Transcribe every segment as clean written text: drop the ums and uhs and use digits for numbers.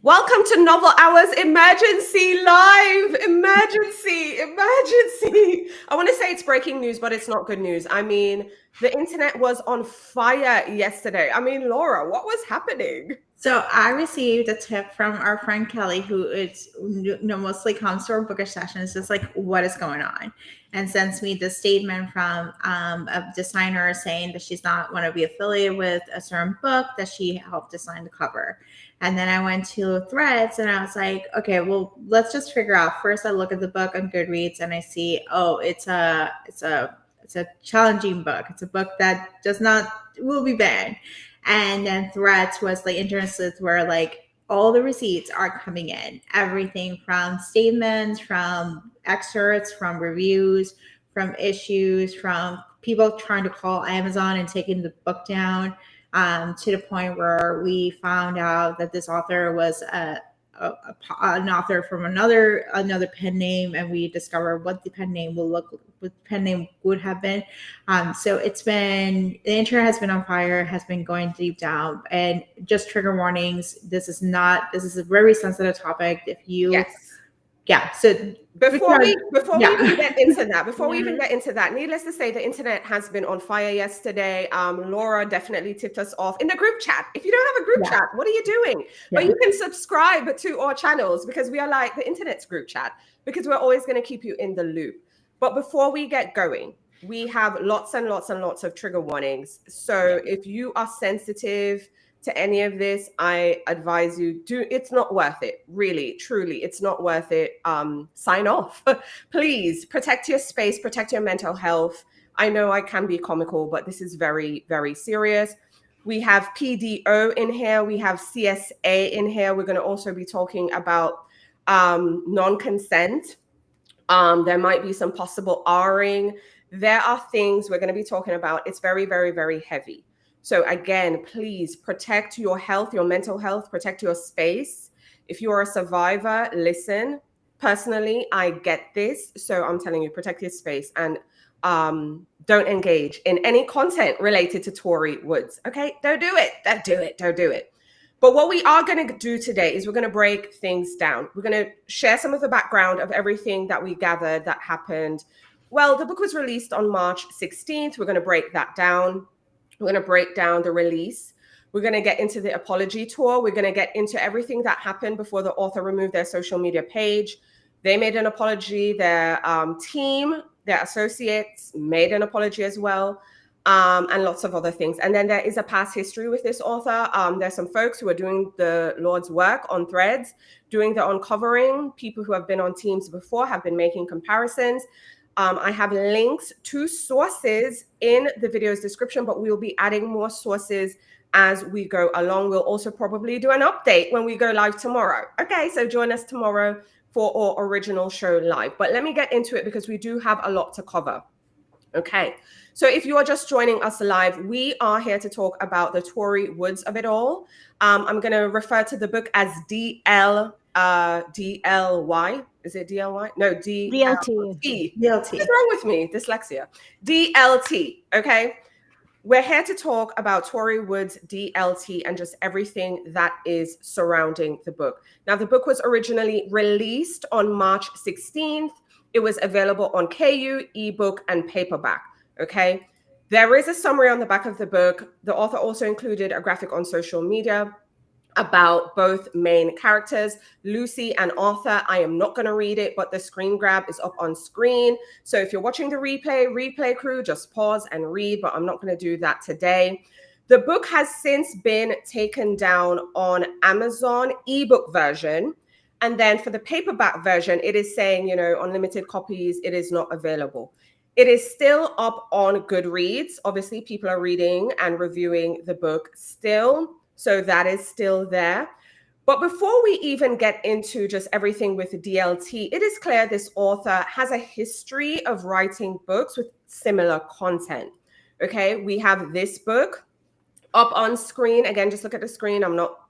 Welcome to Novel Hours Emergency Live. Emergency. I want to say it's breaking news, but it's not good news. I mean, the internet was on fire yesterday. I mean, Laura, what was happening? So I received a tip from our friend Kelly, who is mostly comes to our bookish sessions, just like what is going on, and sends me the statement from a designer saying that she's not want to be affiliated with a certain book that she helped design the cover. And then I went to Threads and I was like, okay, well, let's just figure out. First, I look at the book on Goodreads and I see, oh, it's a challenging book. It's a book that will be banned. And then Threads was like interested where like all the receipts are coming in, everything from statements, from excerpts, from reviews, from issues, from people trying to call Amazon and taking the book down, to the point where we found out that this author was an author from another pen name, and we discovered what the pen name would have been. So the internet has been on fire, has been going deep down, and just trigger warnings. This is a very sensitive topic. If you, Yes. yeah. So before we even get into that, needless to say, the internet has been on fire yesterday. Laura definitely tipped us off in the group chat. If you don't have a group chat, what are you doing? But you can subscribe to our channels because we are like the internet's group chat, because we're always going to keep you in the loop. But before we get going, we have lots and lots and lots of trigger warnings. So if you are sensitive to any of this, I advise you it's not worth it. Really, truly, it's not worth it. Sign off. Please protect your space, protect your mental health. I know I can be comical, but this is very, very serious. We have PDO in here. We have CSA in here. We're going to also be talking about non-consent. There might be some possible R-ing. There are things we're going to be talking about. It's very, very, very heavy. So again, please protect your health, your mental health, protect your space. If you're a survivor, listen. Personally, I get this. So I'm telling you, protect your space and don't engage in any content related to Tori Woods. Okay, don't do it. Don't do it. But what we are going to do today is we're going to break things down. We're going to share some of the background of everything that we gathered that happened. Well, the book was released on March 16th. We're going to break that down. We're going to break down the release. We're going to get into the apology tour. We're going to get into everything that happened before the author removed their social media page. They made an apology. Their team, their associates made an apology as well, and lots of other things. And then there is a past history with this author. There's some folks who are doing the Lord's work on Threads, doing the uncovering. People who have been on teams before have been making comparisons. I have links to sources in the video's description, but we'll be adding more sources as we go along. We'll also probably do an update when we go live tomorrow. Okay, so join us tomorrow for our original show live. But let me get into it because we do have a lot to cover. Okay, so if you are just joining us live, we are here to talk about the Tori Woods of it all. I'm going to refer to the book as DLY. Is it DLY? No, DLT. What's wrong with me? Dyslexia. DLT. Okay. We're here to talk about Tori Woods' DLT and just everything that is surrounding the book. Now, the book was originally released on March 16th. It was available on KU, ebook, and paperback. Okay. There is a summary on the back of the book. The author also included a graphic on social media about both main characters, Lucy and Arthur. I am not going to read it, but the screen grab is up on screen. So if you're watching the replay crew, just pause and read, but I'm not going to do that today. The book has since been taken down on Amazon ebook version. And then for the paperback version, it is saying, unlimited copies, it is not available. It is still up on Goodreads. Obviously, people are reading and reviewing the book still. So that is still there. But before we even get into just everything with the DLT, it is clear this author has a history of writing books with similar content. Okay, we have this book up on screen. Again, just look at the screen. I'm not,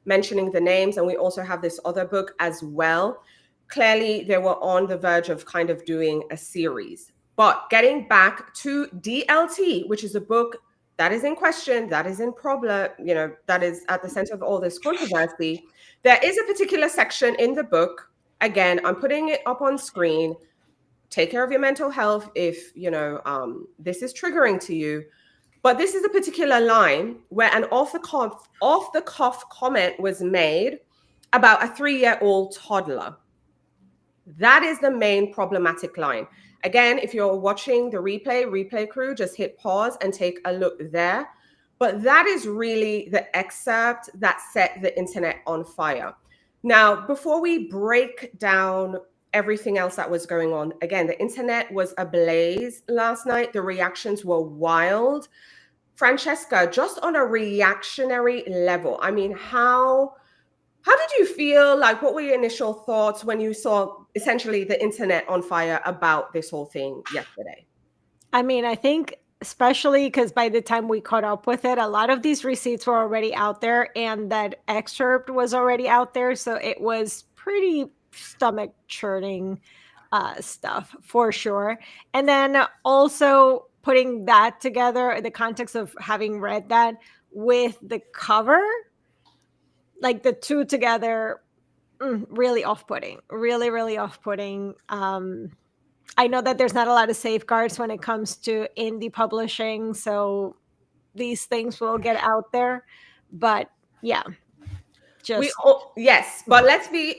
mentioning the names. And we also have this other book as well. Clearly, they were on the verge of kind of doing a series. But getting back to DLT, which is a book that is in question, that is in problem, that is at the center of all this controversy. There is a particular section in the book. Again, I'm putting it up on screen. Take care of your mental health if this is triggering to you. But this is a particular line where an off the cuff comment was made about a 3-year-old toddler. That is the main problematic line. Again, if you're watching the replay crew, just hit pause and take a look there. But that is really the excerpt that set the internet on fire. Now, before we break down everything else that was going on, again, the internet was ablaze last night. The reactions were wild. Francesca, just on a reactionary level, I mean, how did you feel? Like, what were your initial thoughts when you saw essentially the internet on fire about this whole thing yesterday? I mean, I think especially because by the time we caught up with it, a lot of these receipts were already out there and that excerpt was already out there. So it was pretty stomach churning stuff for sure. And then also putting that together, the context of having read that with the cover, like the two together, really off-putting, really off-putting. I know that there's not a lot of safeguards when it comes to indie publishing, so these things will get out there. But yeah, yes, but let's be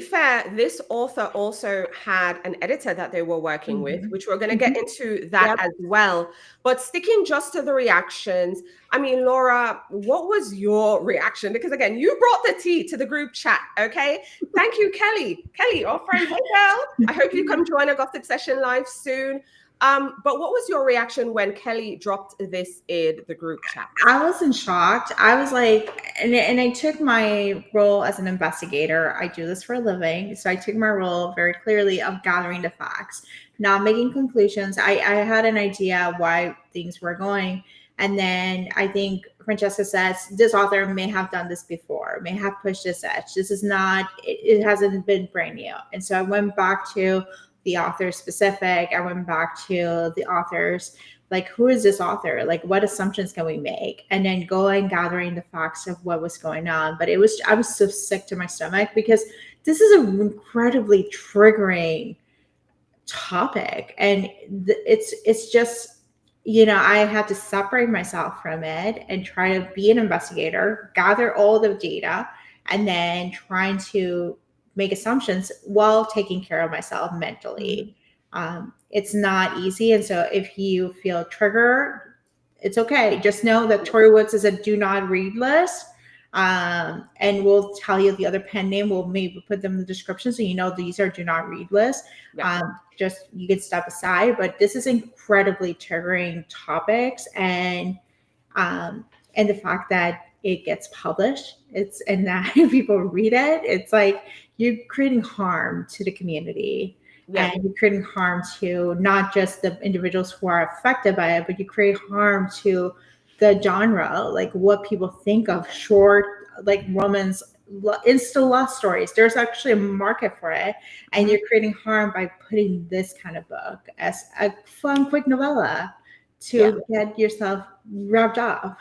fair. This author also had an editor that they were working with, which we're going to get into that as well. But sticking just to the reactions, I mean, Laura, what was your reaction? Because again, you brought the tea to the group chat. Okay, thank you, Kelly. Kelly, our friend, hey girl. I hope you come join a gossip session live soon. But what was your reaction when Kelly dropped this in the group chat? I wasn't shocked. I was like, and I took my role as an investigator. I do this for a living. So I took my role very clearly of gathering the facts, not making conclusions. I had an idea why things were going. And then I think Francesca says this author may have done this before, may have pushed this edge. This is not, it hasn't been brand new. And so I went back to the author specific. I went back to the authors, like, who is this author? Like, what assumptions can we make? And then go and gathering the facts of what was going on. But I was so sick to my stomach because this is an incredibly triggering topic. And it's just, I had to separate myself from it and try to be an investigator, gather all the data, and then trying to make assumptions while taking care of myself mentally. It's not easy. And so if you feel triggered, it's okay. Just know that Tori Woods is a do not read list. And we'll tell you the other pen name. We'll maybe put them in the description so these are do not read lists. Yeah. Just you can step aside. But this is incredibly triggering topics, and the fact that it gets published, and that people read it, it's like you're creating harm to the community. Yeah. And you're creating harm to not just the individuals who are affected by it, but you create harm to the genre, like what people think of short, like romance, insta love stories. There's actually a market for it, and you're creating harm by putting this kind of book as a fun, quick novella to get yourself wrapped up.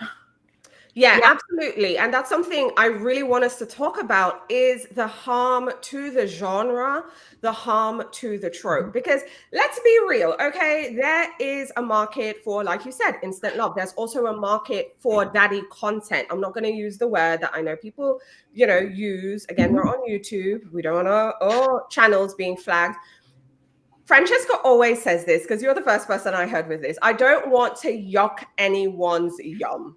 Yeah, absolutely. And that's something I really want us to talk about, is the harm to the genre, the harm to the trope. Because let's be real, okay? There is a market for, like you said, instant love. There's also a market for daddy content. I'm not going to use the word that I know people, use. Again, we're on YouTube. We don't want channels being flagged. Francesca always says this, because you're the first person I heard with this. I don't want to yuck anyone's yum.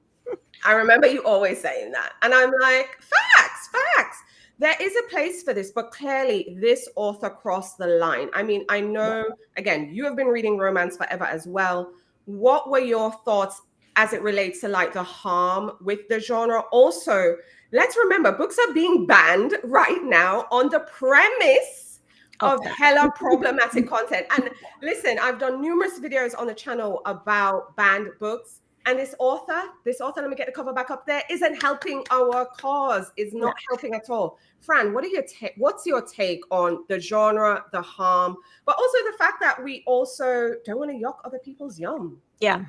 I remember you always saying that. And I'm like, facts. There is a place for this, but clearly this author crossed the line. I mean, I know, again, you have been reading romance forever as well. What were your thoughts as it relates to like the harm with the genre? Also, let's remember, books are being banned right now on the premise of hella problematic content. And listen, I've done numerous videos on the channel about banned books. And this author, let me get the cover back up there, isn't helping our cause, is not helping at all. Fran, what's your take on the genre, the harm, but also the fact that we also don't want to yuck other people's yum? Yeah.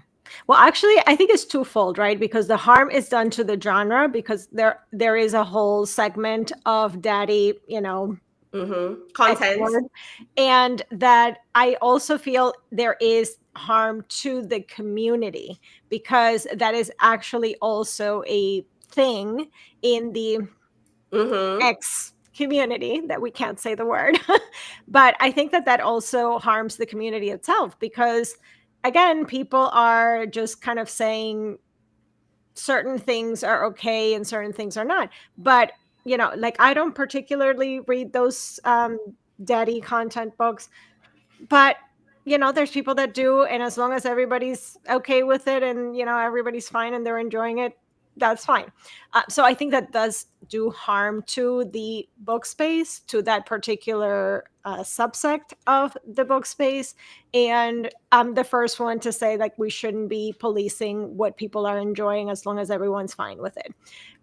Well, actually, I think it's twofold, right? Because the harm is done to the genre, because there is a whole segment of daddy, X Content. word, and that I also feel there is harm to the community, because that is actually also a thing in the Mm-hmm. X community that we can't say the word. But I think that that also harms the community itself, because again, people are just kind of saying certain things are okay and certain things are not. But like, I don't particularly read those daddy content books, but there's people that do, and as long as everybody's okay with it, and everybody's fine and they're enjoying it, that's fine. So I think that does do harm to the book space, to that particular subsect of the book space. And I'm the first one to say, like, we shouldn't be policing what people are enjoying as long as everyone's fine with it.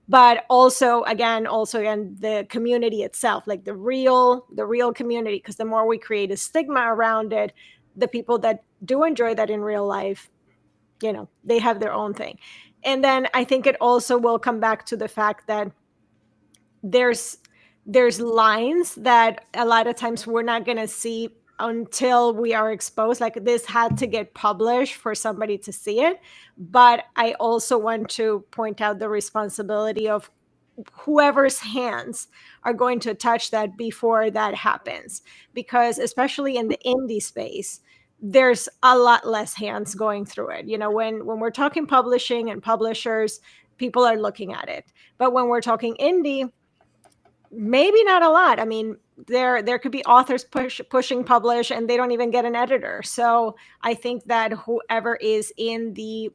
But also again, the community itself, like the real community, because the more we create a stigma around it, the people that do enjoy that in real life, they have their own thing. And then I think it also will come back to the fact that there's there's lines that a lot of times we're not going to see until we are exposed. Like, this had to get published for somebody to see it. But I also want to point out the responsibility of whoever's hands are going to touch that before that happens, because especially in the indie space, there's a lot less hands going through it. When we're talking publishing and publishers, people are looking at it. But when we're talking indie, maybe not a lot. I mean, there could be authors pushing publish, and they don't even get an editor. So I think that whoever is in the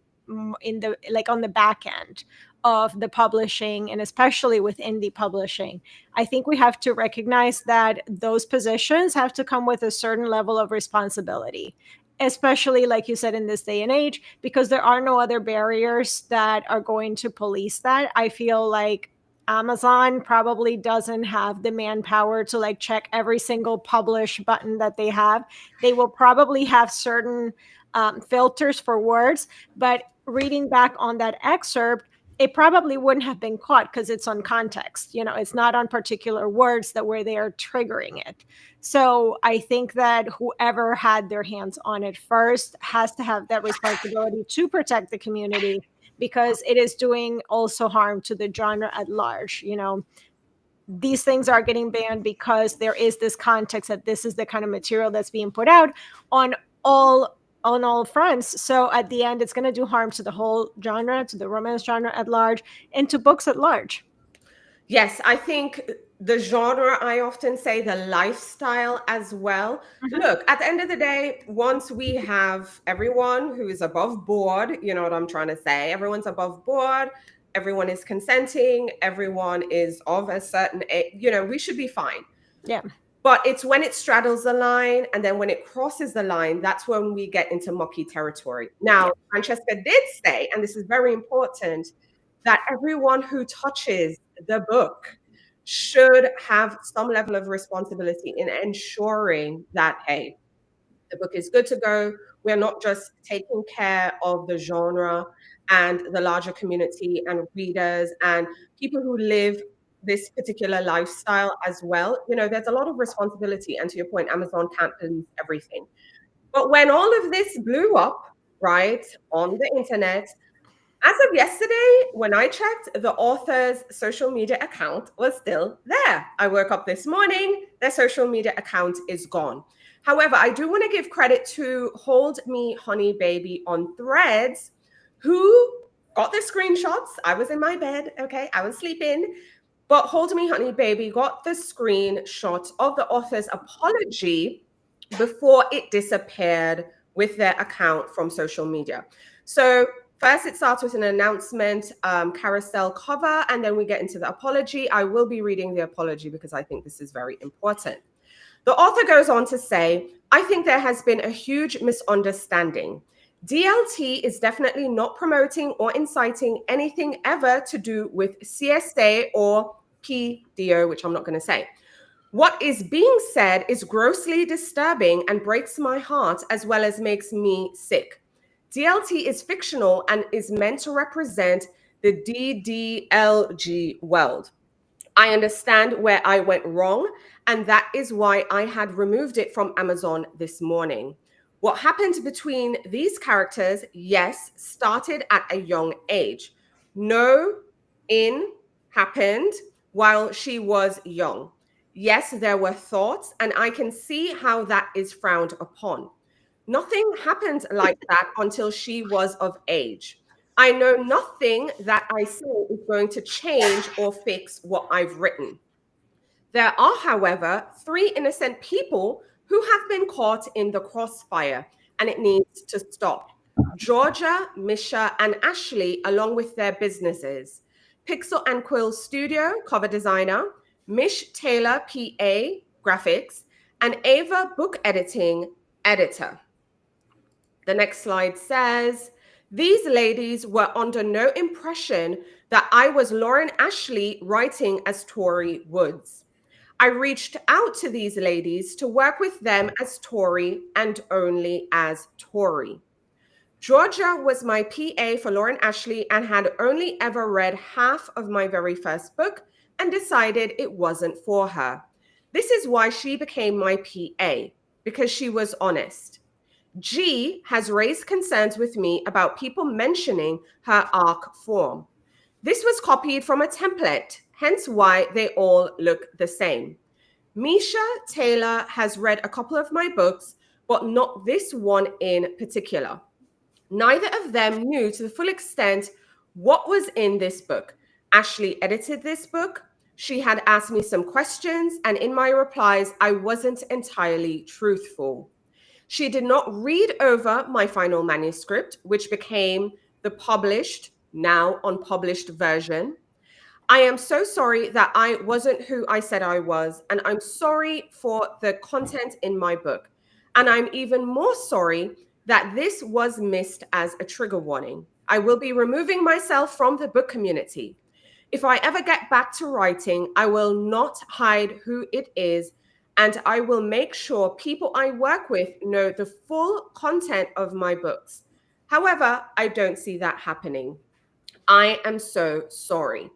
like on the back end of the publishing, and especially with indie publishing, I think we have to recognize that those positions have to come with a certain level of responsibility, especially, like you said, in this day and age, because there are no other barriers that are going to police that. I feel like Amazon probably doesn't have the manpower to, like, check every single publish button that they have. They will probably have certain filters for words, but reading back on that excerpt, it probably wouldn't have been caught because it's on context. It's not on particular words that where they are triggering it. So I think that whoever had their hands on it first has to have that responsibility to protect the community, because it is doing also harm to the genre at large. These things are getting banned because there is this context that this is the kind of material that's being put out on all fronts. So at the end, it's going to do harm to the whole genre, to the romance genre at large, and to books at large. Yes, I think the genre, I often say the lifestyle as well. Mhm. Look, at the end of the day, once we have everyone who is above board, you know what I'm trying to say? Everyone's above board, everyone is consenting, everyone is of a certain age, we should be fine. Yeah. But it's when it straddles the line, and then when it crosses the line, that's when we get into mucky territory. Now, Francesca did say, and this is very important, that everyone who touches the book should have some level of responsibility in ensuring that, hey, the book is good to go. We're not just taking care of the genre and the larger community and readers and people who live this particular lifestyle as well. There's a lot of responsibility. And to your point, Amazon can't police everything. But when all of this blew up, right, on the internet, as of yesterday, when I checked, the author's social media account was still there. I woke up this morning, their social media account is gone. However, I do want to give credit to Hold Me Honey Baby on Threads, who got the screenshots. I was in my bed, okay? I was sleeping. But Hold Me Honey Baby got the screenshot of the author's apology before it disappeared with their account from social media. So first, it starts with an announcement, carousel cover, and then we get into the apology. I will be reading the apology because I think this is very important. The author goes on to say, I think there has been a huge misunderstanding. DLT is definitely not promoting or inciting anything ever to do with CSA or PDO, which I'm not going to say. What is being said is grossly disturbing and breaks my heart as well as makes me sick. DLT is fictional and is meant to represent the DDLG world. I understand where I went wrong, and that is why I had removed it from Amazon this morning. What happened between these characters, yes, started at a young age. No in happened while she was young. Yes, there were thoughts, and I can see how that is frowned upon. Nothing happened like that until she was of age. I know nothing that I say is going to change or fix what I've written. There are, however, 3 innocent people who have been caught in the crossfire, and it needs to stop. Georgia, Misha, and Ashley, along with their businesses. Pixel and Quill Studio, cover designer. Mish Taylor, PA, graphics. And Ava, book editing, editor. The next slide says, these ladies were under no impression that I was Lauren Ashley writing as Tori Woods. I reached out to these ladies to work with them as Tori and only as Tori. Georgia was my PA for Lauren Ashley and had only ever read half of my very first book and decided it wasn't for her. This is why she became my PA, because she was honest. G has raised concerns with me about people mentioning her arc form. This was copied from a template, hence why they all look the same. Misha Taylor has read a couple of my books, but not this one in particular. Neither of them knew to the full extent what was in this book. Ashley edited this book. She had asked me some questions, and in my replies, I wasn't entirely truthful. She did not read over my final manuscript, which became the published, now unpublished version. I am so sorry that I wasn't who I said I was, and I'm sorry for the content in my book. And I'm even more sorry that this was missed as a trigger warning. I will be removing myself from the book community. If I ever get back to writing, I will not hide who it is, and I will make sure people I work with know the full content of my books. However, I don't see that happening. I am so sorry.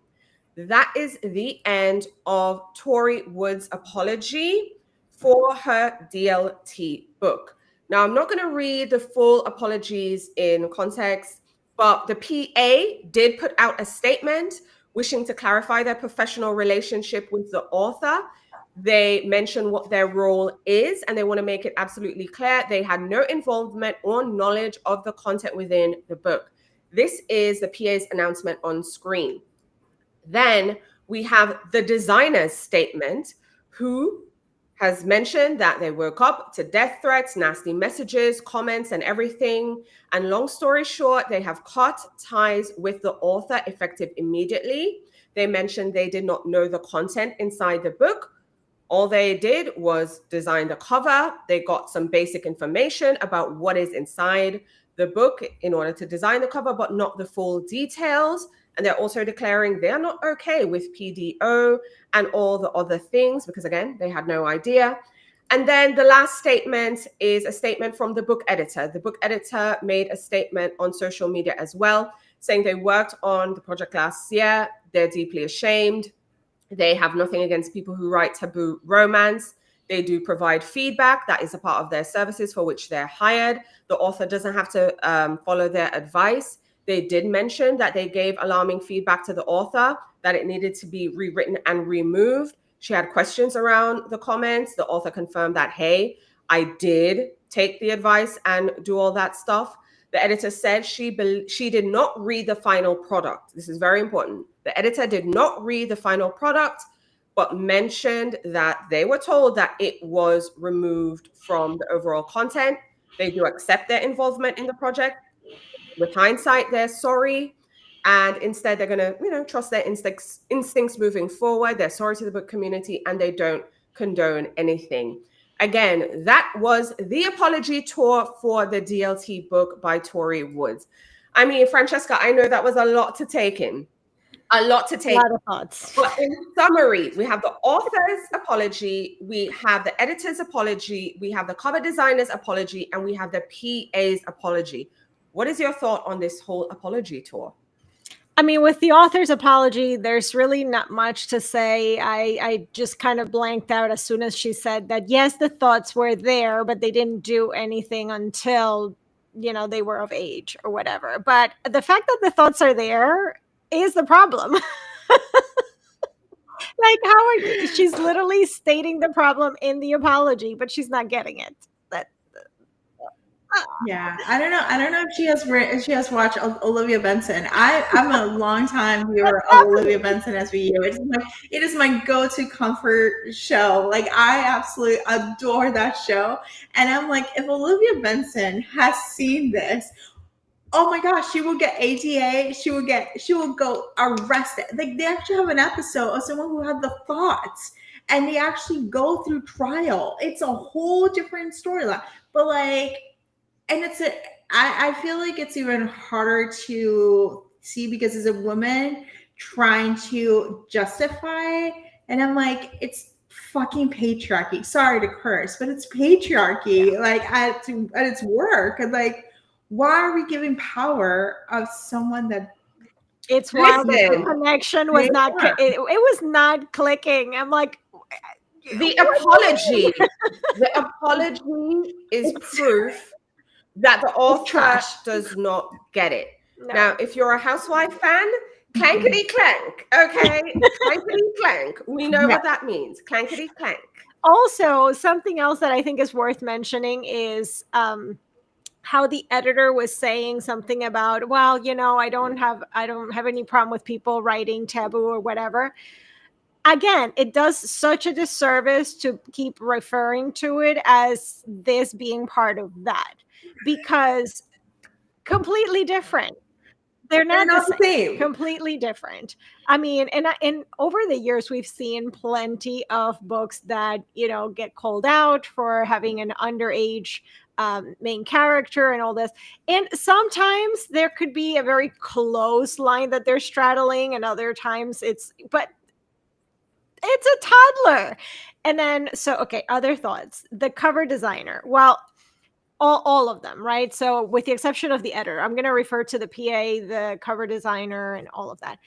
That is the end of Tori Woods' apology for her DLT book. Now, I'm not going to read the full apologies in context, but the PA did put out a statement wishing to clarify their professional relationship with the author. They mention what their role is, and they want to make it absolutely clear they had no involvement or knowledge of the content within the book. This is the PA's announcement on screen. Then we have the designer's statement, who has mentioned that they woke up to death threats, nasty messages, comments, and everything. And long story short, they have cut ties with the author effective immediately. They mentioned they did not know the content inside the book. All they did was design the cover. They got some basic information about what is inside the book in order to design the cover, but not the full details. And they're also declaring they're not okay with PDO and all the other things because, again, they had no idea. And then the last statement is a statement from the book editor. The book editor made a statement on social media as well, saying they worked on the project last year. They're deeply ashamed. They have nothing against people who write taboo romance. They do provide feedback. That is a part of their services for which they're hired. The author doesn't have to follow their advice. They did mention that they gave alarming feedback to the author, that it needed to be rewritten and removed. She had questions around the comments. The author confirmed that, hey, I did take the advice and do all that stuff. The editor said she did not read the final product. This is very important. The editor did not read the final product, but mentioned that they were told that it was removed from the overall content. They do accept their involvement in the project. With hindsight, they're sorry. And instead, they're going to, trust their instincts moving forward. They're sorry to the book community, and they don't condone anything. Again, that was the apology tour for the DLT book by Tori Woods. I mean, Francesca, I know that was a lot to take in. A lot to take. A lot of thoughts. But in summary, we have the author's apology, we have the editor's apology, we have the cover designer's apology, and we have the PA's apology. What is your thought on this whole apology tour? I mean, with the author's apology, there's really not much to say. I just kind of blanked out as soon as she said that, yes, the thoughts were there, but they didn't do anything until, they were of age or whatever. But the fact that the thoughts are there is the problem. Like, how are you? She's literally stating the problem in the apology, but she's not getting it. That Yeah, I don't know. I don't know if she has watched Olivia Benson. I'm a long time viewer of Olivia Benson SVU. It is my go-to comfort show. Like, I absolutely adore that show. And I'm like, if Olivia Benson has seen this, oh my gosh, she will get ADA. She will go arrested. Like, they actually have an episode of someone who had the thoughts, and they actually go through trial. It's a whole different storyline. But like, and I feel like it's even harder to see because as a woman trying to justify, and I'm like, it's fucking patriarchy. Sorry to curse, but it's patriarchy. Like at its work. And like, why are we giving power of someone that? it's wild that the connection was not. It was not clicking. I'm like, the apology. The apology is proof that the author does not get it. No. Now, if you're a Housewife fan, clankety clank, okay? Clankety clank. We know what that means. Clankety clank. Also, something else that I think is worth mentioning is how the editor was saying something about, well, I don't have any problem with people writing taboo or whatever. Again, it does such a disservice to keep referring to it as this being part of that, because completely different. They're not the same. Completely different. I mean, and over the years, we've seen plenty of books that, get called out for having an underage main character and all this. And sometimes there could be a very close line that they're straddling, and other times but it's a toddler. And then, okay, other thoughts. The cover designer. Well, all of them, right? So with the exception of the editor, I'm going to refer to the PA, the cover designer, and all of that.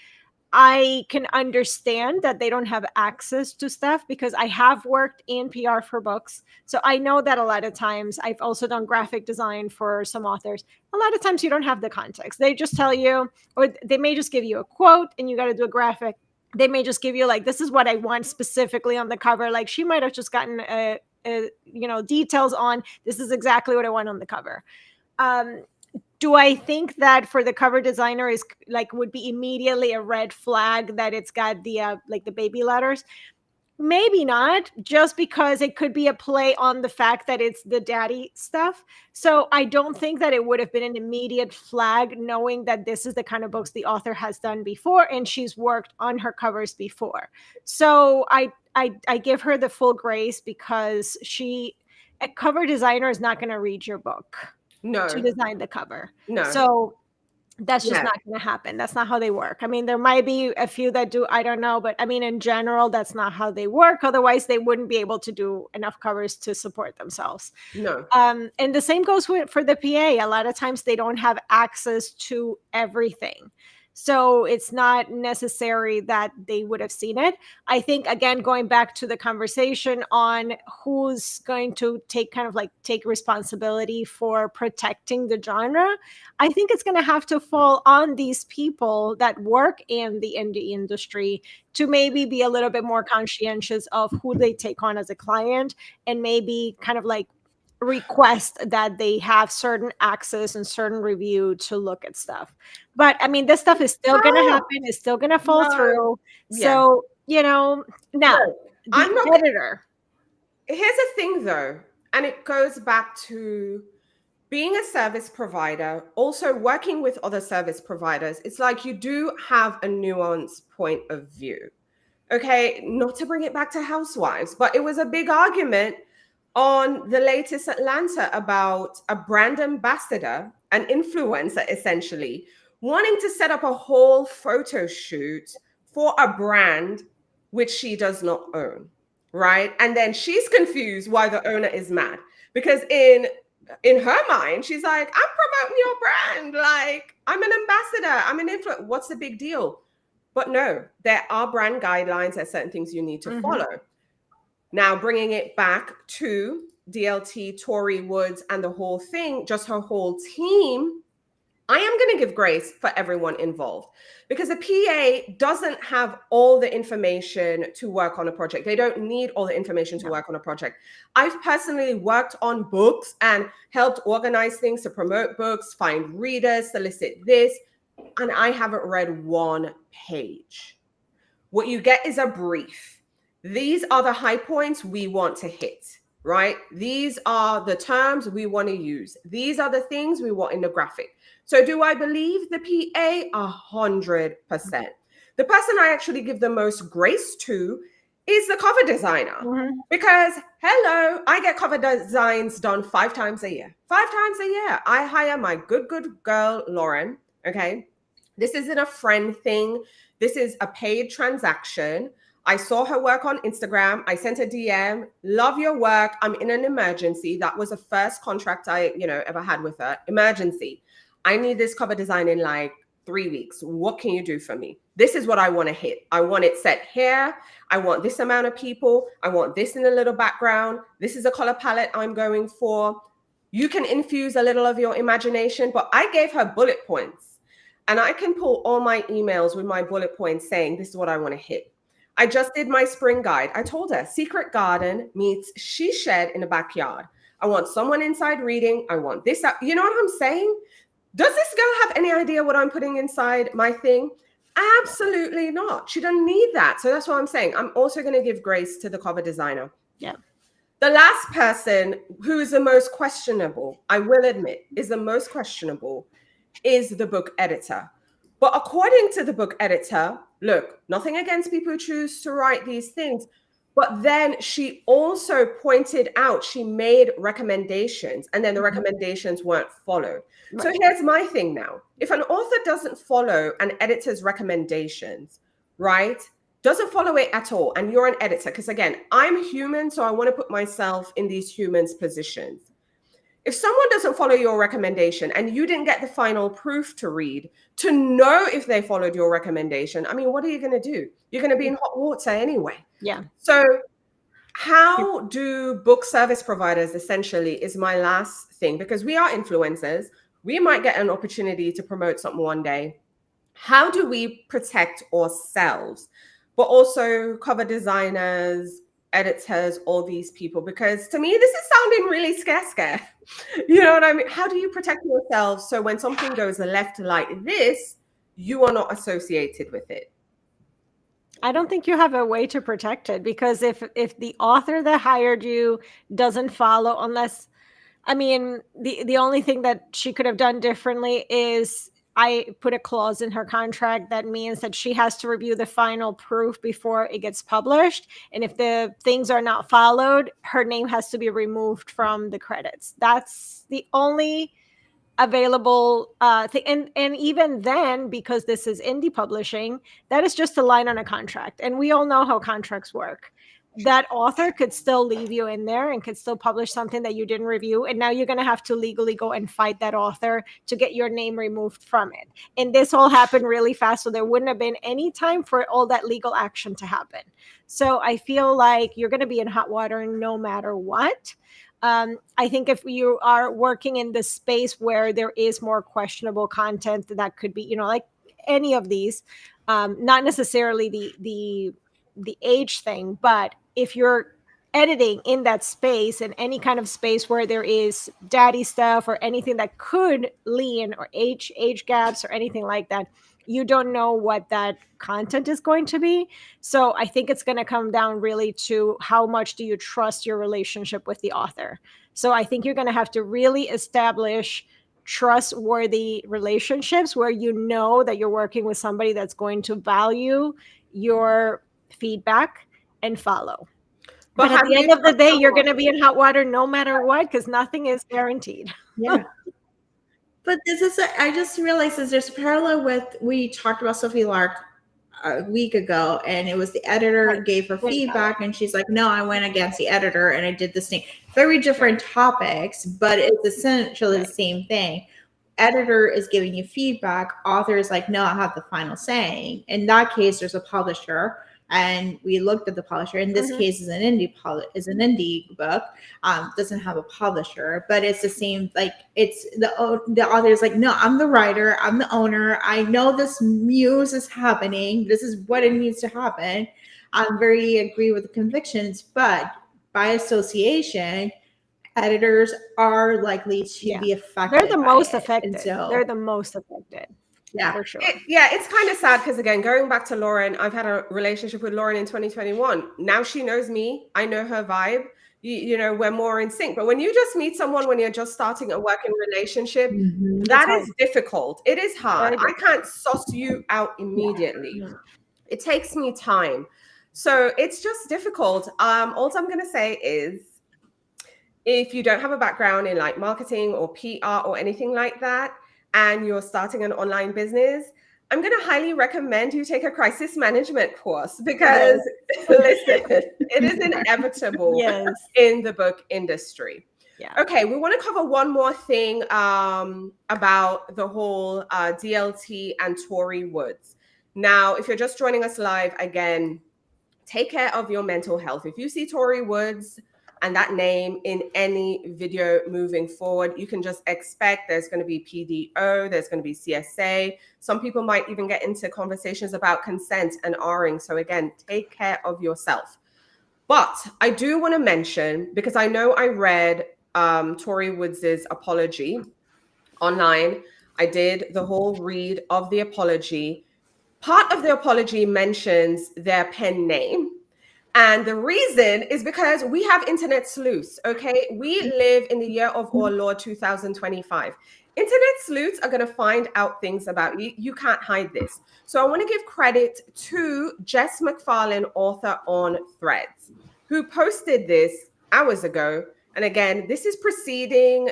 I can understand that they don't have access to stuff because I have worked in PR for books. So I know that a lot of times, I've also done graphic design for some authors. A lot of times you don't have the context. They just tell you, or they may just give you a quote and you got to do a graphic. They may just give you like, this is what I want specifically on the cover. Like, she might have just gotten details on, this is exactly what I want on the cover. Do I think that for the cover designer is like, would be immediately a red flag that it's got the like the baby letters? Maybe not, just because it could be a play on the fact that it's the daddy stuff. So I don't think that it would have been an immediate flag, knowing that this is the kind of books the author has done before and she's worked on her covers before. So I give her the full grace, because a cover designer is not going to read your book to design the cover. No. So that's just not going to happen. That's not how they work. I mean, there might be a few that do, I don't know, but I mean, in general, that's not how they work. Otherwise, they wouldn't be able to do enough covers to support themselves. No. And the same goes for the PA. A lot of times they don't have access to everything. So it's not necessary that they would have seen it. I think, again, going back to the conversation on who's going to take responsibility for protecting the genre, I think it's going to have to fall on these people that work in the indie industry to maybe be a little bit more conscientious of who they take on as a client, and maybe kind of like request that they have certain access and certain review to look at stuff. But I mean, this stuff is still going to happen. It's still going to fall through. So, now I'm not editor. Here's the thing though, and it goes back to being a service provider, also working with other service providers. It's like you do have a nuanced point of view. Okay, not to bring it back to Housewives, but it was a big argument on the latest Atlanta about a brand ambassador, an influencer essentially, wanting to set up a whole photo shoot for a brand which she does not own, right? And then she's confused why the owner is mad. Because in in her mind, she's like, I'm promoting your brand. Like, I'm an ambassador, I'm an influencer. What's the big deal? But no, there are brand guidelines. There's certain things you need to follow. Now, bringing it back to DLT, Tori Woods, and the whole thing, just her whole team, I am going to give grace for everyone involved, because a PA doesn't have all the information to work on a project. They don't need all the information to work on a project. I've personally worked on books and helped organize things to promote books, find readers, solicit this, and I haven't read one page. What you get is a brief. These are the high points we want to hit, right? These are the terms we want to use. These are the things we want in the graphic. So do I believe the PA? 100%. The person I actually give the most grace to is the cover designer. Because, hello, I get cover designs done 5 times a year. 5 times a year. I hire my good girl, Lauren, okay? This isn't a friend thing. This is a paid transaction. I saw her work on Instagram. I sent a DM. Love your work. I'm in an emergency. That was the first contract I, ever had with her. Emergency. I need this cover design in like 3 weeks. What can you do for me? This is what I want to hit. I want it set here. I want this amount of people. I want this in a little background. This is a color palette I'm going for. You can infuse a little of your imagination, but I gave her bullet points. And I can pull all my emails with my bullet points saying, this is what I want to hit. I just did my spring guide. I told her secret garden meets she shed in the backyard. I want someone inside reading. I want this. You know what I'm saying? Does this girl have any idea what I'm putting inside my thing? Absolutely not. She doesn't need that. So that's what I'm saying. I'm also going to give grace to the cover designer. Yeah. The last person who is the most questionable, I will admit, is the most questionable, is the book editor. But according to the book editor, look, nothing against people who choose to write these things, but then she also pointed out, she made recommendations, and then the recommendations weren't followed. Right. So here's my thing now. If an author doesn't follow an editor's recommendations, right, doesn't follow it at all, and you're an editor, because again, I'm human, so I want to put myself in these humans' positions. If someone doesn't follow your recommendation and you didn't get the final proof to read to know if they followed your recommendation, I mean, what are you going to do? You're going to be in hot water anyway. Yeah. So how do book service providers, essentially, is my last thing, because we are influencers. We might get an opportunity to promote something one day. How do we protect ourselves, but also cover designers, editors, all these people? Because to me, this is sounding really scare. You know what I mean? How do you protect yourselves so when something goes left like this, you are not associated with it? I don't think you have a way to protect it, because if the author that hired you doesn't follow, unless, I mean, the only thing that she could have done differently is I put a clause in her contract that means that she has to review the final proof before it gets published. And if the things are not followed, her name has to be removed from the credits. That's the only available thing. And even then, because this is indie publishing, that is just a line on a contract. And we all know how contracts work. That author could still leave you in there and could still publish something that you didn't review. And now you're going to have to legally go and fight that author to get your name removed from it. And this all happened really fast. So there wouldn't have been any time for all that legal action to happen. So I feel like you're going to be in hot water no matter what. I think if you are working in the space where there is more questionable content, that could be, like any of these, not necessarily the age thing, but if you're editing in that space, in any kind of space where there is daddy stuff or anything that could lean, or age gaps or anything like that, you don't know what that content is going to be. So I think it's going to come down really to how much do you trust your relationship with the author. So I think you're going to have to really establish trustworthy relationships where you know that you're working with somebody that's going to value your feedback and follow. But at the end of the day, you're going to be in hot water no matter what, because nothing is guaranteed. Yeah. But this is, I just realized there's a parallel with, we talked about Sophie Lark a week ago, and it was the editor gave her feedback, and she's like, no, I went against the editor and I did this thing. Very different topics, but it's essentially the same thing. Editor is giving you feedback. Author is like, no, I have the final saying. In that case, there's a publisher, and we looked at the publisher. In this case, is an indie book. Doesn't have a publisher, but it's the same. Like, it's the author is like, no, I'm the writer, I'm the owner. I know this muse is happening. This is what it needs to happen. I'm very agree with the convictions, but by association, editors are likely to be affected. They're the most affected. They're the most affected. Yeah, for sure. It's kind of sad because, again, going back to Lauren, I've had a relationship with Lauren in 2021. Now she knows me. I know her vibe. You know, we're more in sync. But when you just meet someone when you're just starting a working relationship, that is difficult. It is hard. I can't suss you out immediately. It takes me time. So it's just difficult. All I'm going to say is, if you don't have a background in like marketing or PR or anything like that, and you're starting an online business, I'm going to highly recommend you take a crisis management course, because listen, it is inevitable in the book industry. Okay, we want to cover one more thing about the whole DLT and Tori Woods. Now, if you're just joining us live, again, take care of your mental health. If you see Tori Woods and that name in any video moving forward, you can just expect there's going to be PDO, there's going to be CSA. Some people might even get into conversations about consent and Ring. So again, take care of yourself. But I do want to mention, because I know I read Tori Woods' apology online. I did the whole read of the apology. Part of the apology mentions their pen name. And the reason is because we have internet sleuths, okay? We live in the year of our Lord 2025. Internet sleuths are going to find out things about you. You can't hide this. So I want to give credit to Jess McFarlane, author on Threads, who posted this hours ago. And again, this is preceding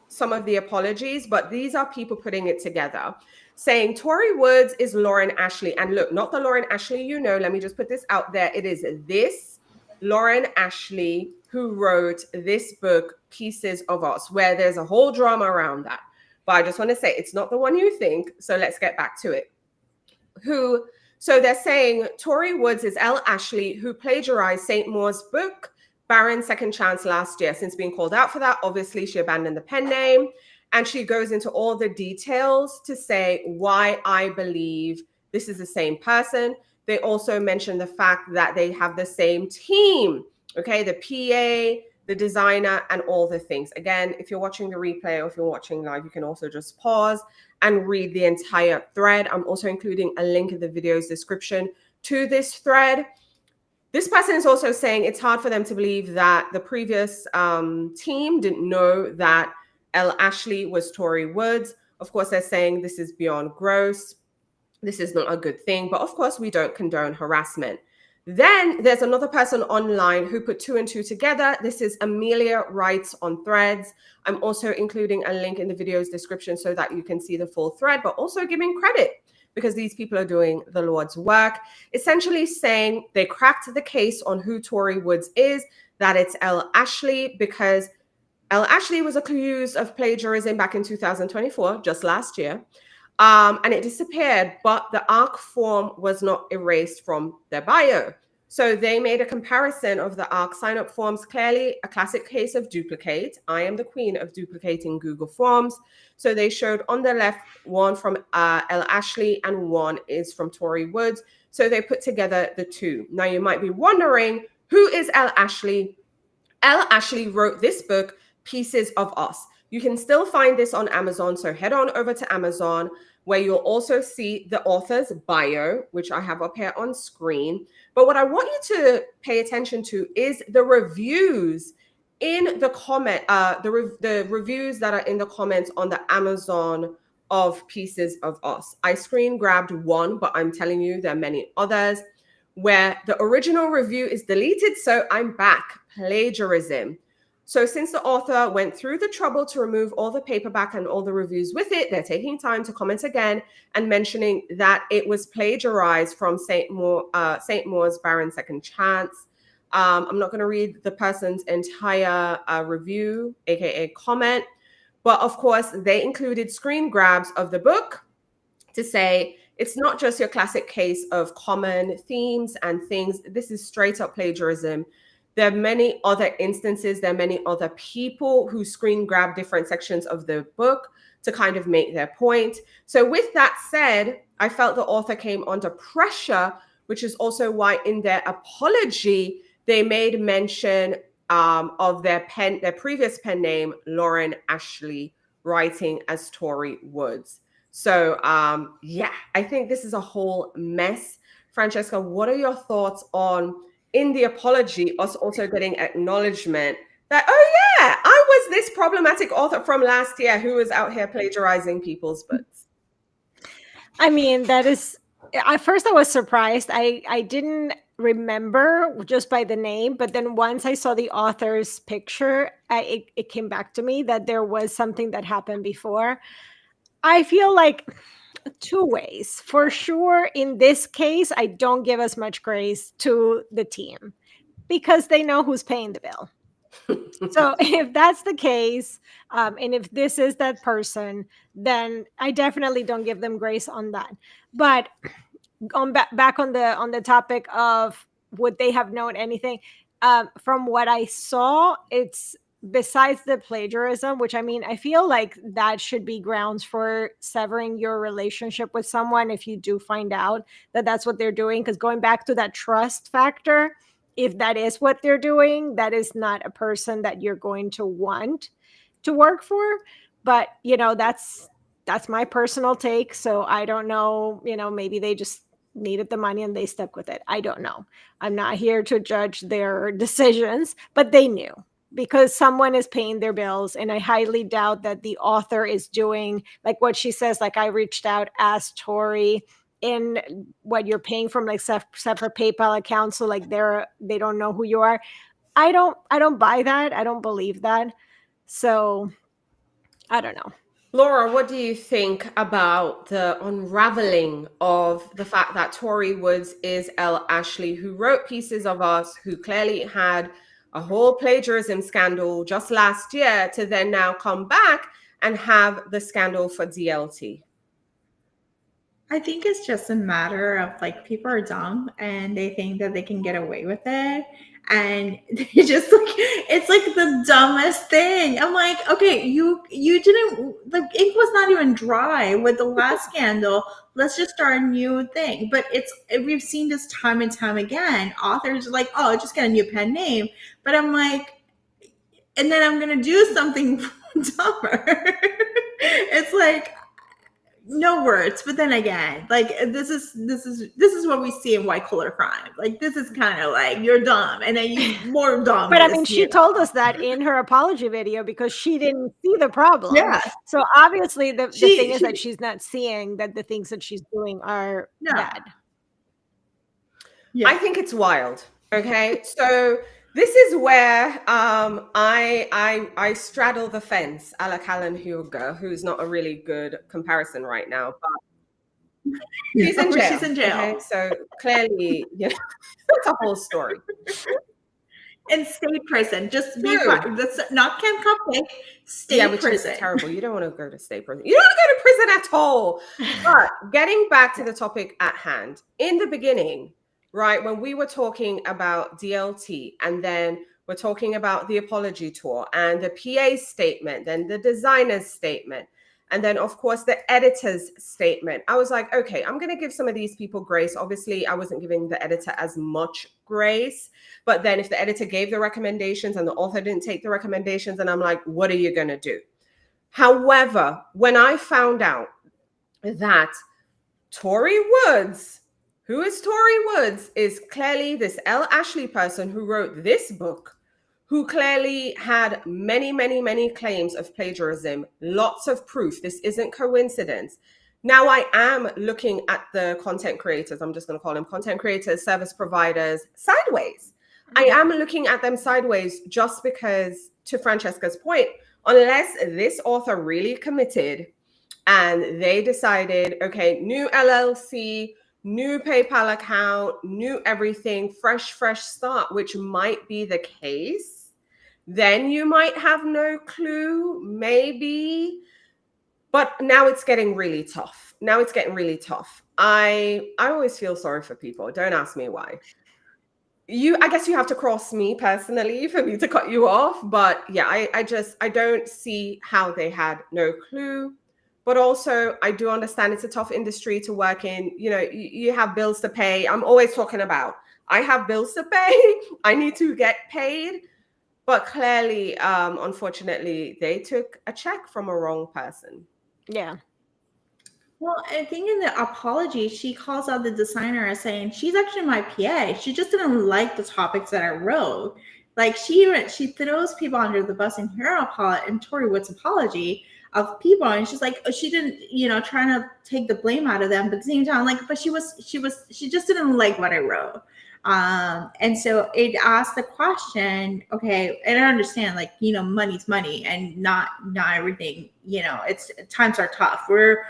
some of the apologies, but these are people putting it together, saying Tori Woods is Lauren Ashley. And look, not the Lauren Ashley you know. Let me just put this out there. It is this Lauren Ashley who wrote this book, Pieces of Us, where there's a whole drama around that. But I just want to say it's not the one you think. So let's get back to it. So they're saying Tori Woods is Elle Ashley, who plagiarized St. Moore's book, Barron's Second Chance, last year. Since being called out for that, obviously she abandoned the pen name. And she goes into all the details to say why I believe this is the same person. They also mention the fact that they have the same team, okay? The PA, the designer, and all the things. Again, if you're watching the replay or if you're watching live, you can also just pause and read the entire thread. I'm also including a link in the video's description to this thread. This person is also saying it's hard for them to believe that the previous team didn't know that Elle Ashley was Tori Woods. Of course, they're saying this is beyond gross. This is not a good thing. But of course, we don't condone harassment. Then there's another person online who put two and two together. This is Amelia Writes on Threads. I'm also including a link in the video's description so that you can see the full thread, but also giving credit because these people are doing the Lord's work. Essentially saying they cracked the case on who Tori Woods is, that it's Elle Ashley, because Elle Ashley was accused of plagiarism back in 2024, just last year, and it disappeared, but the ARC form was not erased from their bio. So they made a comparison of the ARC sign-up forms, clearly a classic case of duplicate. I am the queen of duplicating Google Forms. So they showed on the left one from Elle Ashley and one is from Tori Woods. So they put together the two. Now you might be wondering, who is Elle Ashley? Elle Ashley wrote this book, Pieces of Us. You can still find this on Amazon. So head on over to Amazon, where you'll also see the author's bio, which I have up here on screen. But what I want you to pay attention to is the reviews in the comment, the reviews that are in the comments on the Amazon of Pieces of Us. I screen grabbed one, but I'm telling you there are many others where the original review is deleted. So I'm back. Plagiarism. So since the author went through the trouble to remove all the paperback and all the reviews with it, they're taking time to comment again and mentioning that it was plagiarized from St. Moore's Barren Second Chance. I'm not going to read the person's entire review, aka comment, but of course they included screen grabs of the book to say it's not just your classic case of common themes and things. This is straight up plagiarism. There are many other instances. There are many other people who screen grab different sections of the book to kind of make their point. So with that said, I felt the author came under pressure, which is also why in their apology, they made mention of their previous pen name, Lauren Ashley, writing as Tori Woods. So yeah, I think this is a whole mess. Francesca, what are your thoughts on, in the apology, us also getting acknowledgement that, oh yeah, I was this problematic author from last year who was out here plagiarizing people's books? I mean, that is, at first I was surprised. I didn't remember just by the name, but then once I saw the author's picture, it came back to me that there was something that happened before. I feel like two ways. For sure, in this case, I don't give as much grace to the team because they know who's paying the bill. So if that's the case, and if this is that person, then I definitely don't give them grace on that. But on back on the topic of would they have known anything, from what I saw, it's besides the plagiarism, which I mean, I feel like that should be grounds for severing your relationship with someone if you do find out that that's what they're doing. Because going back to that trust factor, if that is what they're doing, that is not a person that you're going to want to work for. But that's my personal take. So I don't know, maybe they just needed the money and they stuck with it. I don't know. I'm not here to judge their decisions, but they knew because someone is paying their bills. And I highly doubt that the author is doing like what she says, like I reached out, asked Tori, in what you're paying from like separate PayPal accounts. So like they don't know who you are. I don't buy that. I don't believe that. So I don't know. Laura, what do you think about the unraveling of the fact that Tori Woods is Elle Ashley, who wrote Pieces of Us, who clearly had a whole plagiarism scandal just last year, to then now come back and have the scandal for DLT? I think it's just a matter of like people are dumb and they think that they can get away with it. And they just like, it's like the dumbest thing. I'm like, okay, you didn't, the ink was not even dry with the last scandal. Let's just start a new thing. But we've seen this time and time again. Authors are like, oh, just get a new pen name. But I'm like, and then I'm gonna do something dumber. It's like, no words, but then again, like this is what we see in white collar crime. Like this is kind of like you're dumb, and then you more dumb. But I mean, she told us that in her apology video because she didn't see the problem. Yeah. So obviously, the thing is that she's not seeing that the things that she's doing are bad. Yeah. I think it's wild. Okay, so this is where I straddle the fence, a la Callan Huger, who's not a really good comparison right now, but she's in jail. She's in jail. Okay? So clearly, that's a whole story. In state prison, just be fine. That's not Camp Cupcake. State which prison. Is terrible. You don't want to go to state prison. You don't want to go to prison at all. But getting back to the topic at hand, in the beginning, right, when we were talking about DLT, and then we're talking about the apology tour and the PA statement, then the designer's statement, and then of course the editor's statement, I was like, okay, I'm going to give some of these people grace. Obviously, I wasn't giving the editor as much grace, but then if the editor gave the recommendations and the author didn't take the recommendations, and I'm like, what are you going to do? However, when I found out that Tori Woods, who is Tori Woods, is clearly this Elle Ashley person who wrote this book, who clearly had many, many, many claims of plagiarism, lots of proof. This isn't coincidence. Now I am looking at the content creators, I'm just going to call them content creators, service providers, sideways. I am looking at them sideways just because, to Francesca's point, unless this author really committed and they decided, okay, new LLC, new PayPal account, new everything, fresh start, which might be the case, then you might have no clue, maybe. But now it's getting really tough. I always feel sorry for people. Don't ask me why. I guess you have to cross me personally for me to cut you off. But yeah, I don't see how they had no clue. But also, I do understand it's a tough industry to work in. You know, you have bills to pay. I'm always talking about, I have bills to pay. I need to get paid. But clearly, unfortunately, they took a check from a wrong person. Yeah. Well, I think in the apology, she calls out the designer as saying she's actually my PA. She just didn't like the topics that I wrote. Like she throws people under the bus in Tori Woods' apology of people, and she's like, she didn't, trying to take the blame out of them, but at the same time, like, but she just didn't like what I wrote. And so it asked the question, okay, and I understand, like, money's money, and not everything, it's times are tough. We're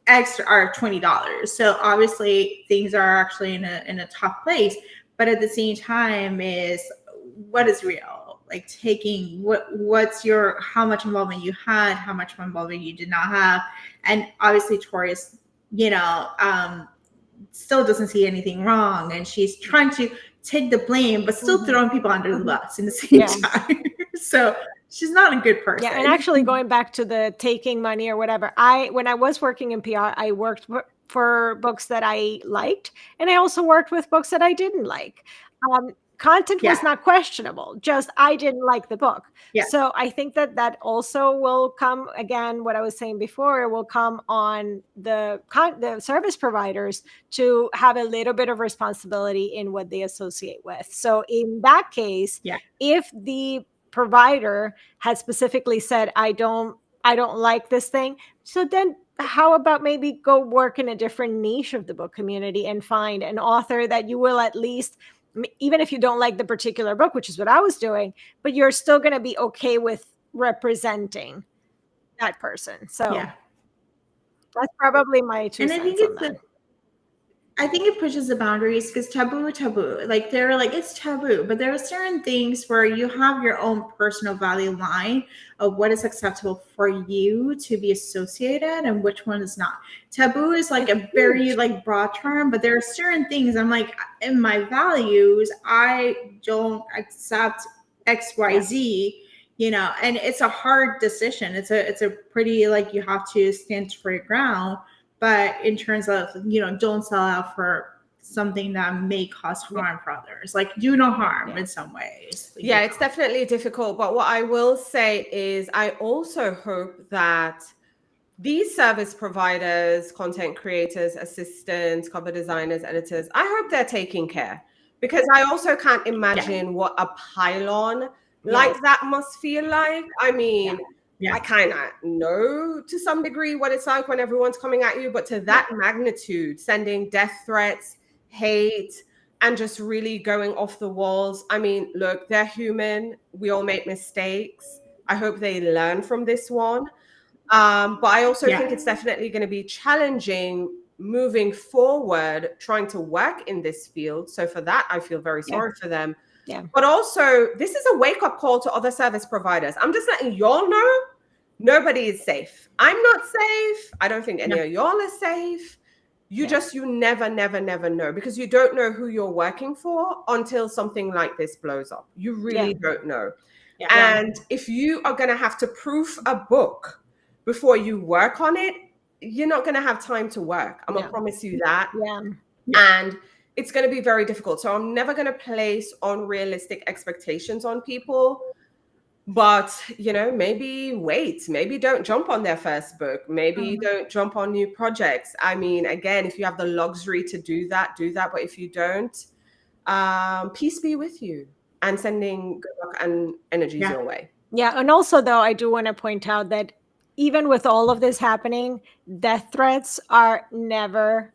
extra are $20, so obviously things are actually in a tough place, but at the same time, is what is real, like taking what's your, how much involvement you had, how much involvement you did not have. And obviously Tori is still doesn't see anything wrong, and she's trying to take the blame but still throwing people under the bus in the same time. So she's not a good person. Yeah, and actually going back to the taking money or whatever, when I was working in PR, I worked for books that I liked, and I also worked with books that I didn't like. Content was not questionable, just I didn't like the book. So I think that also will come, again, what I was saying before, it will come on the service providers to have a little bit of responsibility in what they associate with. So in that case, if the provider had specifically said, I don't like this thing, so then how about maybe go work in a different niche of the book community and find an author that you will, at least, even if you don't like the particular book, which is what I was doing, but you're still going to be okay with representing that person. So that's probably my 2 cents on that. I think it pushes the boundaries, because taboo, like they're like, it's taboo, but there are certain things where you have your own personal value line of what is acceptable for you to be associated and which one is not. Taboo is like a very like broad term, but there are certain things I'm like, in my values, I don't accept XYZ, and it's a hard decision. It's a pretty, like, you have to stand for your ground. But in terms of, don't sell out for something that may cause harm for others, like do no harm in some ways. Yeah, it's definitely difficult. But what I will say is, I also hope that these service providers, content creators, assistants, cover designers, editors, I hope they're taking care, because I also can't imagine what a pylon like that must feel like. I mean, I kind of know to some degree what it's like when everyone's coming at you, but to that magnitude, sending death threats, hate, and just really going off the walls. I mean, look, they're human. We all make mistakes. I hope they learn from this one. But I also think it's definitely going to be challenging moving forward, trying to work in this field. So for that, I feel very sorry for them. Yeah. But also, this is a wake-up call to other service providers. I'm just letting y'all know, nobody is safe. I'm not safe. I don't think any of y'all are safe. You never know, because you don't know who you're working for until something like this blows up. You really don't know. And if you are going to have to proof a book before you work on it, you're not going to have time to work. I'm going to promise you that. And it's going to be very difficult. So I'm never going to place unrealistic expectations on people. But, maybe wait. Maybe don't jump on their first book. Maybe don't jump on new projects. I mean, again, if you have the luxury to do that, do that. But if you don't, peace be with you, and sending good luck and energies your way. Yeah. And also, though, I do want to point out that even with all of this happening, death threats are never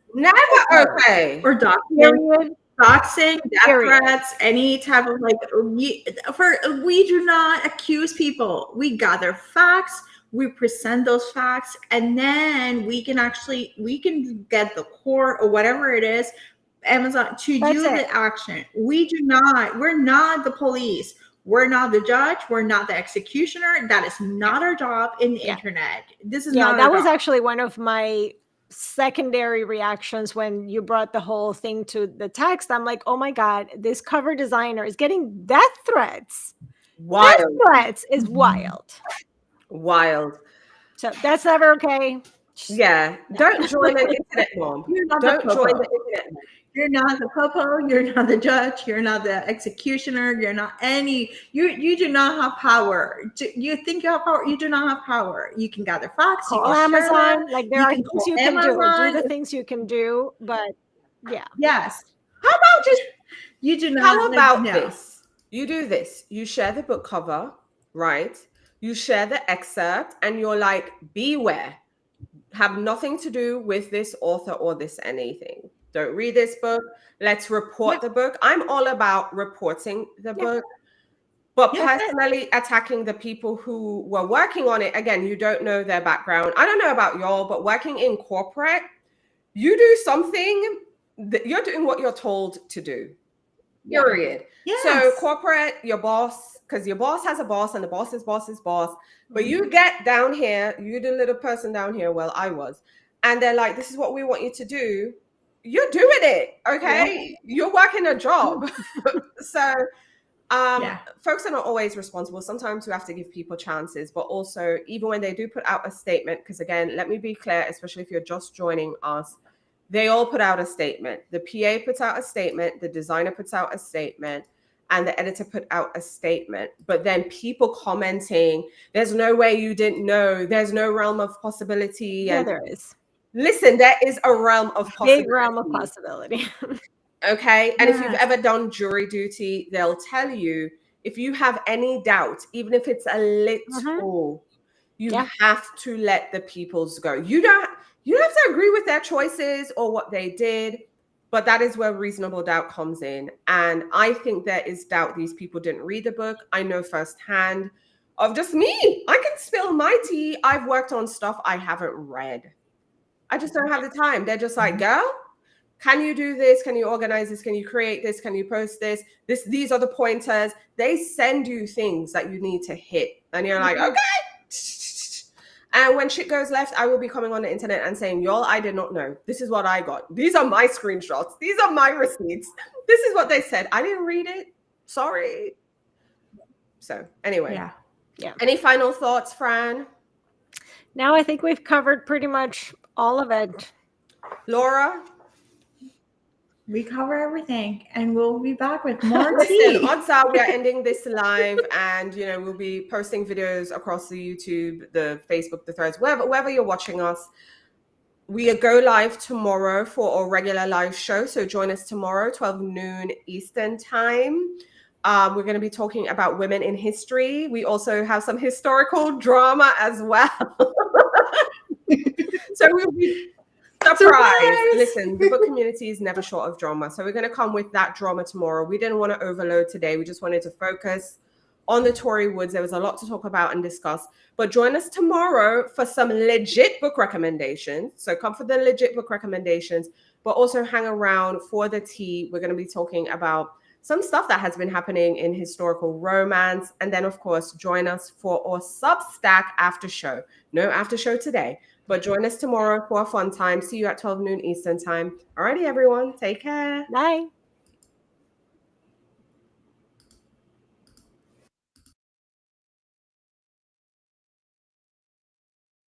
okay. Or documented. doxing, death Period. threats, any type of like, we do not accuse people. We gather facts, we present those facts, and then we can get the court or whatever it is, Amazon, to That's do it. the action. We're not the police. We're not the judge. We're not the executioner. That is not our job in the internet. This is not that our was job. actually one of my secondary reactions when you brought the whole thing to the text. I'm like, oh my God, this cover designer is getting death threats. Wild. Death threats is wild. Wild. So that's never okay. Yeah. Don't join an internet mom. You're not Don't the join popo. the internet mom. You're not the popo. You're not the judge. You're not the executioner. You're not any. You do not have power. You think you have power? You do not have power. You can gather facts. Call you can share Amazon. them, Like there you are can things call you can do. Do Amazon. the things you can do, but yeah. Yes. How about just You do not. how about no. this? You do this. You share the book cover, right? You share the excerpt, and you're like, beware. Have nothing to do with this author or this anything. Don't read this book. Let's report the book. I'm all about reporting the book. But personally attacking the people who were working on it, again, you don't know their background. I don't know about y'all, but working in corporate, you do something, that you're doing what you're told to do. Period. Yes. So corporate, your boss, because your boss has a boss and the boss's boss's boss. But you get down here, you the little person down here, well, I was. And they're like, this is what we want you to do. You're doing it, okay? You're working a job. So folks are not always responsible. Sometimes we have to give people chances, but also even when they do put out a statement, because again, let me be clear, especially if you're just joining us, they all put out a statement. The PA puts out a statement, the designer puts out a statement, and the editor put out a statement. But then people commenting, there's no way you didn't know, there's no realm of possibility. Yeah, And there is. listen, there is a realm of possibility. Big realm of possibility. Okay. And if you've ever done jury duty, they'll tell you, if you have any doubt, even if it's a little, you have to let the peoples go. You don't have to agree with their choices or what they did, but that is where reasonable doubt comes in. And I think there is doubt these people didn't read the book. I know firsthand of just me. I can spill my tea. I've worked on stuff I haven't read. I just don't have the time. They're just like, girl, can you do this? Can you organize this? Can you create this? Can you post this? These are the pointers. They send you things that you need to hit. And you're like, okay. And when shit goes left, I will be coming on the internet and saying, y'all, I did not know. This is what I got. These are my screenshots. These are my receipts. This is what they said. I didn't read it. Sorry. So anyway. Yeah. Any final thoughts, Fran? Now I think we've covered pretty much all of it. Laura? We cover everything, and we'll be back with more Listen, tea. odds are we are ending this live, and we'll be posting videos across the YouTube, the Facebook, the Threads, wherever you're watching us. We go live tomorrow for a regular live show, so join us tomorrow, 12 noon Eastern time. We're going to be talking about women in history. We also have some historical drama as well. So we'll be surprise. Listen, the book community is never short of drama. So we're going to come with that drama tomorrow. We didn't want to overload today. We just wanted to focus on the Tori Woods. There was a lot to talk about and discuss. But join us tomorrow for some legit book recommendations. So come for the legit book recommendations, but also hang around for the tea. We're going to be talking about some stuff that has been happening in historical romance. And then, of course, join us for our Substack after show. No after show today. But join us tomorrow for a fun time. See you at 12 noon Eastern time. Alrighty, everyone. Take care. Bye.